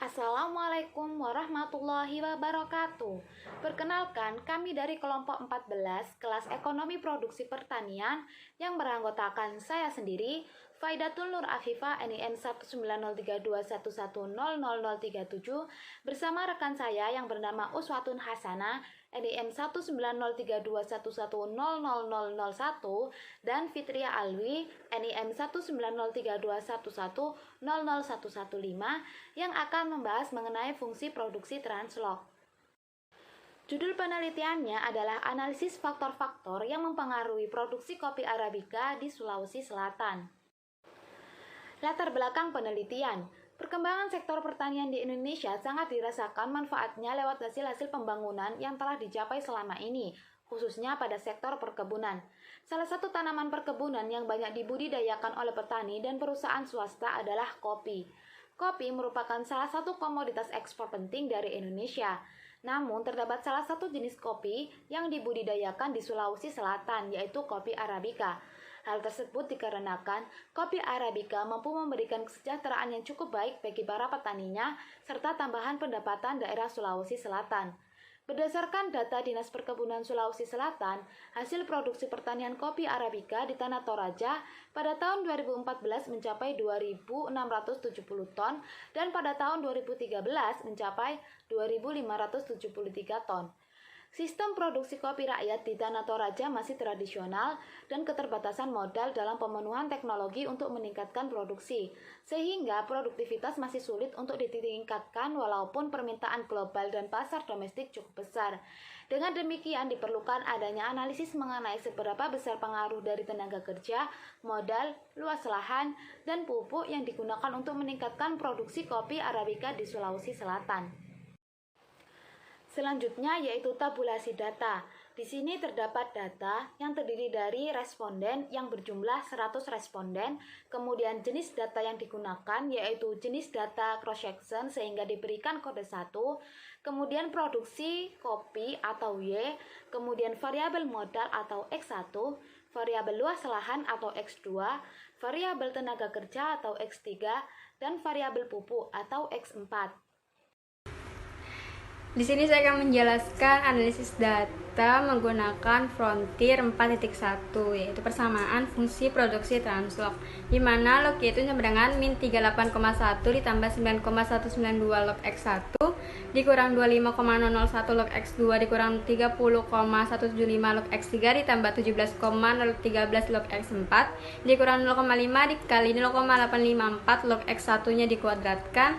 Assalamualaikum warahmatullahi wabarakatuh. Perkenalkan, kami dari kelompok 14 kelas Ekonomi Produksi Pertanian yang beranggotakan saya sendiri, Faidatul Nur Afifah NIM 19032110037 bersama rekan saya yang bernama Uswatun Hasanah NIM 19032110001 dan Fitria Alwi NIM 1903211001115 yang akan membahas mengenai fungsi produksi translok. Judul penelitiannya adalah analisis faktor-faktor yang mempengaruhi produksi kopi Arabica di Sulawesi Selatan. Latar belakang penelitian. Perkembangan sektor pertanian di Indonesia sangat dirasakan manfaatnya lewat hasil-hasil pembangunan yang telah dicapai selama ini, khususnya pada sektor perkebunan. Salah satu tanaman perkebunan yang banyak dibudidayakan oleh petani dan perusahaan swasta adalah kopi. Kopi merupakan salah satu komoditas ekspor penting dari Indonesia. Namun, terdapat salah satu jenis kopi yang dibudidayakan di Sulawesi Selatan, yaitu kopi Arabica. Hal tersebut dikarenakan kopi Arabica mampu memberikan kesejahteraan yang cukup baik bagi para petaninya, serta tambahan pendapatan daerah Sulawesi Selatan. Berdasarkan data Dinas Perkebunan Sulawesi Selatan, hasil produksi pertanian kopi Arabica di Tanah Toraja pada tahun 2014 mencapai 2.670 ton dan pada tahun 2013 mencapai 2.573 ton. Sistem produksi kopi rakyat di Tanah Toraja masih tradisional dan keterbatasan modal dalam pemenuhan teknologi untuk meningkatkan produksi, sehingga produktivitas masih sulit untuk ditingkatkan walaupun permintaan global dan pasar domestik cukup besar. Dengan demikian diperlukan adanya analisis mengenai seberapa besar pengaruh dari tenaga kerja, modal, luas lahan, dan pupuk yang digunakan untuk meningkatkan produksi kopi Arabica di Sulawesi Selatan. Selanjutnya yaitu tabulasi data. Di sini terdapat data yang terdiri dari responden yang berjumlah 100 responden, kemudian jenis data yang digunakan yaitu jenis data cross-section sehingga diberikan kode 1, kemudian produksi kopi atau Y, kemudian variabel modal atau X1, variabel luas lahan atau X2, variabel tenaga kerja atau X3, dan variabel pupuk atau X4. Di sini saya akan menjelaskan analisis data menggunakan Frontier 4.1, yaitu persamaan fungsi produksi translog, di mana log Y itu sama dengan min 38,1 ditambah 9,192 log X1 dikurang 25,001 log X2 dikurang 30,175 log X3 ditambah 17,013 log X4 dikurang 0,5 dikali 0,854 log X1 nya dikuadratkan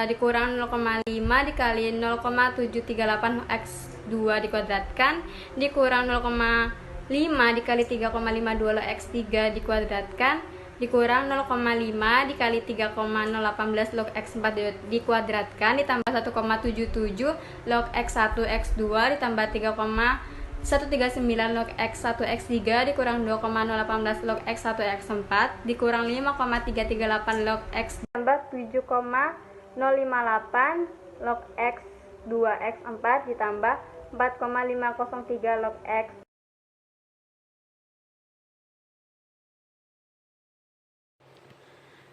dikurang 0,5 dikali 0,738 X2 dikuadratkan dikurang 0,5 dikali 3,52 log X3 dikuadratkan dikurang 0,5 dikali 3,018 log X4 dikuadratkan ditambah 1,77 log X1 X2 ditambah 3,139 log X1 X3 dikurang 2,018 log X1 X4 dikurang 5,338 log X ditambah 7,058 log X2 X4 ditambah 4,503 log X.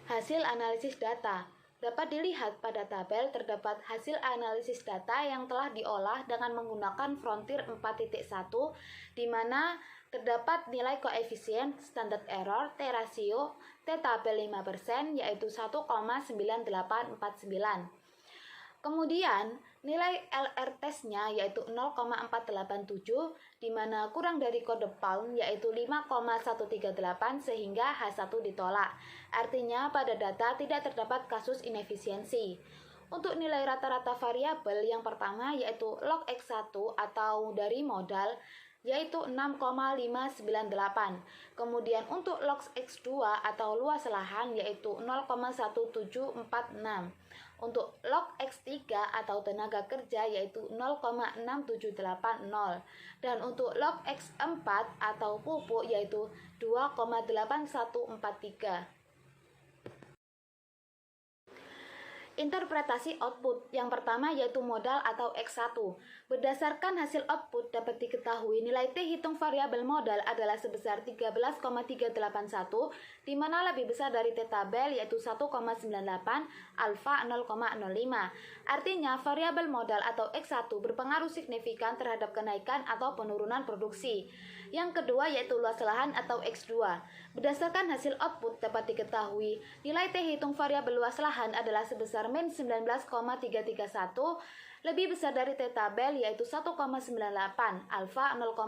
Hasil analisis data dapat dilihat pada tabel. Terdapat hasil analisis data yang telah diolah dengan menggunakan Frontier 4.1, di mana terdapat nilai koefisien standard error T rasio T tabel 5% yaitu 1,9849. Kemudian nilai LR testnya yaitu 0,487, di mana kurang dari kode pound yaitu 5,138 sehingga H1 ditolak. Artinya pada data tidak terdapat kasus inefisiensi. Untuk nilai rata-rata variabel yang pertama yaitu log X1 atau dari modal yaitu 6,598. Kemudian untuk log X2 atau luas lahan yaitu 0,1746. Untuk log X3 atau tenaga kerja yaitu 0,6780 dan untuk log X4 atau pupuk yaitu 2,8143. Interpretasi output. Yang pertama yaitu modal atau X1. Berdasarkan hasil output dapat diketahui nilai T hitung variabel modal adalah sebesar 13,381, di mana lebih besar dari T tabel yaitu 1,98, alfa 0,05. Artinya variabel modal atau X1 berpengaruh signifikan terhadap kenaikan atau penurunan produksi. Yang kedua yaitu luas lahan atau X2. Berdasarkan hasil output dapat diketahui nilai T hitung variabel luas lahan adalah sebesar min 19,331, lebih besar dari T tabel yaitu 1,98, alfa 0,05.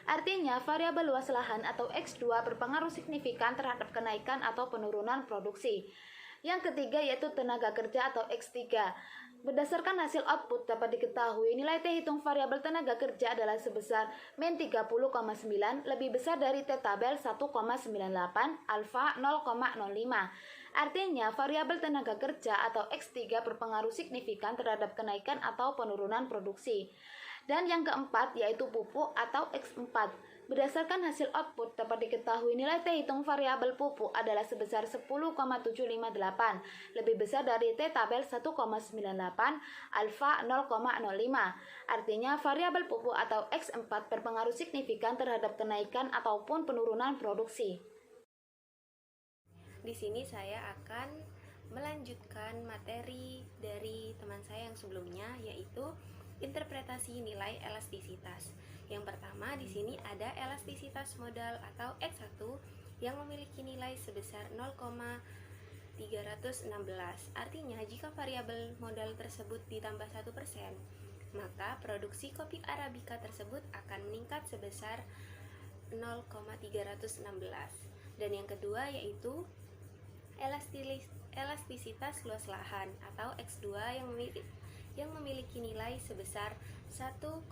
Artinya variabel luas lahan atau X2 berpengaruh signifikan terhadap kenaikan atau penurunan produksi. Yang ketiga yaitu tenaga kerja atau X3. Berdasarkan hasil output dapat diketahui nilai T hitung variabel tenaga kerja adalah sebesar min 30,9, lebih besar dari T tabel 1,98, alfa 0,05. Artinya variabel tenaga kerja atau X3 berpengaruh signifikan terhadap kenaikan atau penurunan produksi. Dan yang keempat yaitu pupuk atau X4. Berdasarkan hasil output dapat diketahui nilai T hitung variabel pupuk adalah sebesar 10,758, lebih besar dari T tabel 1,98, alfa 0,05. Artinya variabel pupuk atau X4 berpengaruh signifikan terhadap kenaikan ataupun penurunan produksi. Di sini saya akan melanjutkan materi dari teman saya yang sebelumnya, yaitu interpretasi nilai elastisitas. Yang pertama di sini ada elastisitas modal atau X1 yang memiliki nilai sebesar 0,316. Artinya jika variabel modal tersebut ditambah 1%, maka produksi kopi Arabica tersebut akan meningkat sebesar 0,316. Dan yang kedua yaitu elastisitas luas lahan atau X2 yang memiliki nilai sebesar 1,093.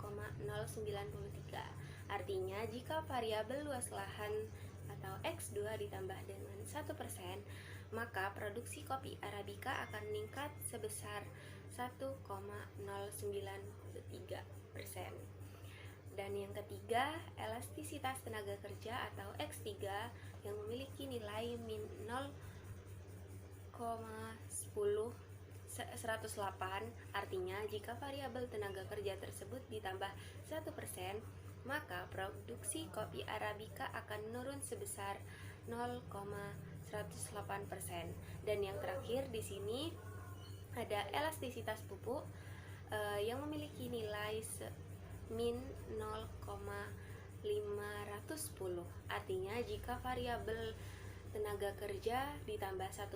Artinya jika variabel luas lahan atau X2 ditambah dengan 1%, maka produksi kopi Arabica akan meningkat sebesar 1,093%. Dan yang ketiga, elastisitas tenaga kerja atau X3 yang memiliki nilai min 0,108. Artinya jika variabel tenaga kerja tersebut ditambah 1%, maka produksi kopi Arabica akan menurun sebesar 0,108%. Dan yang terakhir di sini ada elastisitas pupuk yang memiliki nilai min 0,510. Artinya jika variabel tenaga kerja ditambah 1%,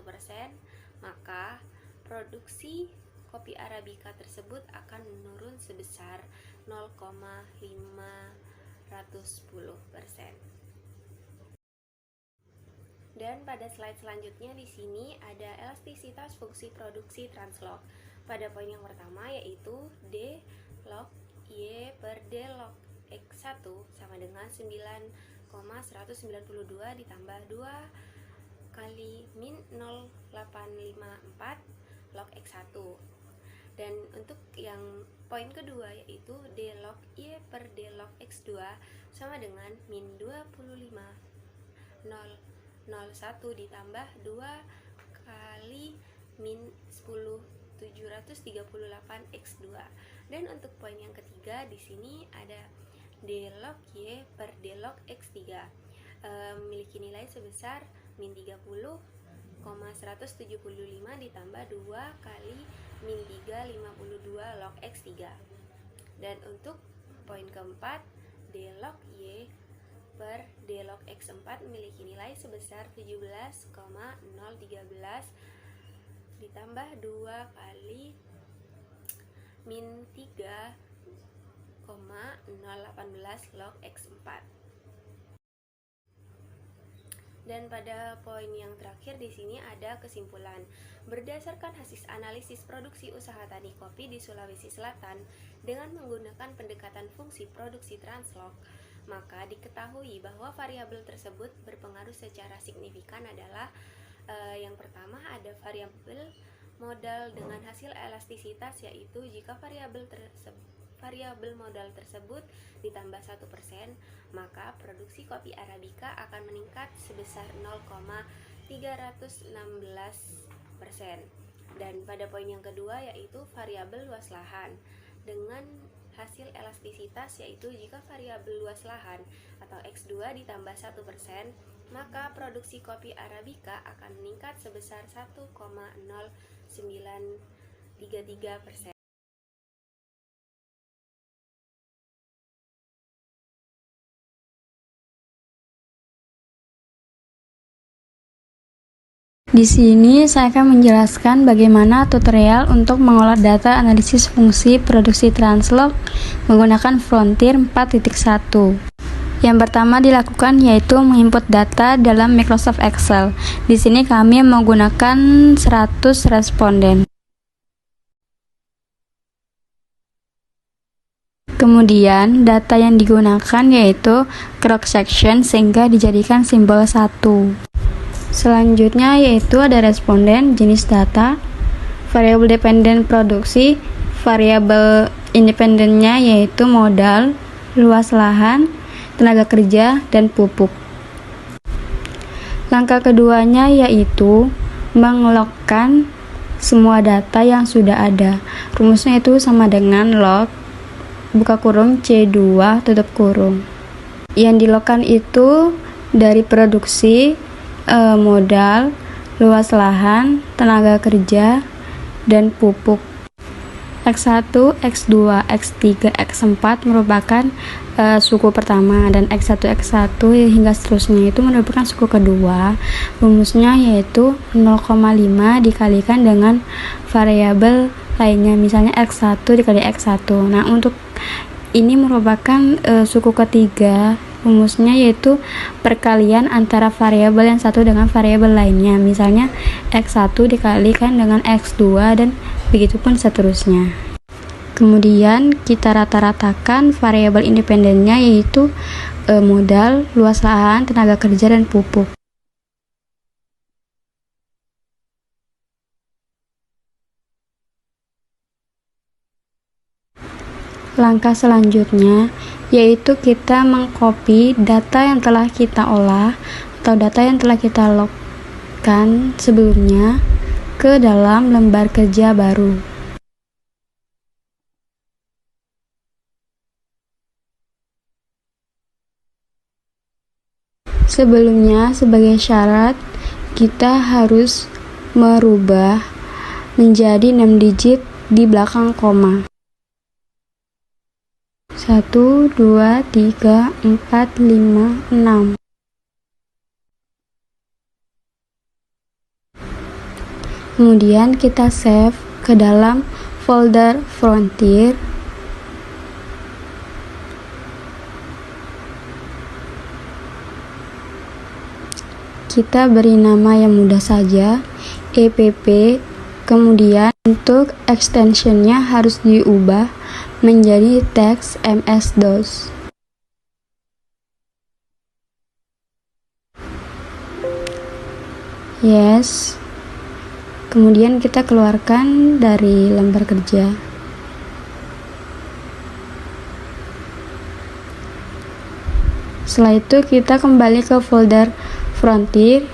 maka produksi kopi Arabica tersebut akan menurun sebesar 0,510%. Dan pada slide selanjutnya di sini ada elastisitas fungsi produksi translog. Pada poin yang pertama yaitu D log Y per D log X1 sama dengan 9,192 ditambah 2 kali min 0,854 log X1. Dan untuk yang poin kedua yaitu D log Y per D log X2 sama dengan min 25,001 ditambah 2 kali min 10,738 X2. Dan untuk poin yang ketiga di sini ada D log Y per D log X3 memiliki nilai sebesar min 30,175 ditambah 2 kali min 352 log X3. Dan untuk poin keempat, D log Y per D log X4 memiliki nilai sebesar 17,013 ditambah 2 kali min 3,018 log X4. Dan pada poin yang terakhir di sini ada kesimpulan. Berdasarkan hasil analisis produksi usaha tani kopi di Sulawesi Selatan dengan menggunakan pendekatan fungsi produksi translog, maka diketahui bahwa variabel tersebut berpengaruh secara signifikan adalah yang pertama ada variabel modal dengan hasil elastisitas, yaitu jika variabel modal tersebut ditambah 1%, maka produksi kopi Arabica akan meningkat sebesar 0,316%. Dan pada poin yang kedua yaitu variabel luas lahan. Dengan hasil elastisitas yaitu jika variabel luas lahan atau X2 ditambah 1%, maka produksi kopi Arabica akan meningkat sebesar 1,0933%. Di sini saya akan menjelaskan bagaimana tutorial untuk mengolah data analisis fungsi produksi translog menggunakan Frontier 4.1. Yang pertama dilakukan yaitu menginput data dalam Microsoft Excel. Di sini kami menggunakan 100 responden. Kemudian data yang digunakan yaitu cross section sehingga dijadikan simbol 1. Selanjutnya yaitu ada responden, jenis data, variabel dependen produksi, variabel independennya yaitu modal, luas lahan, tenaga kerja, dan pupuk. Langkah keduanya yaitu menglogkan semua data yang sudah ada. Rumusnya itu sama dengan log buka kurung C2 tutup kurung. Yang dilogkan itu dari produksi, modal, luas lahan, tenaga kerja, dan pupuk. X1, X2, X3, X4 merupakan suku pertama, dan X1, X1 hingga seterusnya itu merupakan suku kedua. Rumusnya yaitu 0,5 dikalikan dengan variabel lainnya, misalnya X1 dikali X1. Nah, untuk ini merupakan suku ketiga. Rumusnya yaitu perkalian antara variabel yang satu dengan variabel lainnya, misalnya X1 dikalikan dengan X2 dan begitupun seterusnya. Kemudian kita rata-ratakan variabel independennya yaitu modal, luas lahan, tenaga kerja, dan pupuk. Langkah selanjutnya yaitu kita mengcopy data yang telah kita olah atau data yang telah kita logkan sebelumnya ke dalam lembar kerja baru. Sebelumnya, sebagai syarat, kita harus merubah menjadi 6 digit di belakang koma. 1, 2, 3, 4, 5, 6. Kemudian kita save ke dalam folder Frontier. Kita beri nama yang mudah saja, EPP. Kemudian untuk extensionnya harus diubah menjadi teks MS-DOS. Yes. Kemudian kita keluarkan dari lembar kerja. Setelah itu kita kembali ke folder Frontier.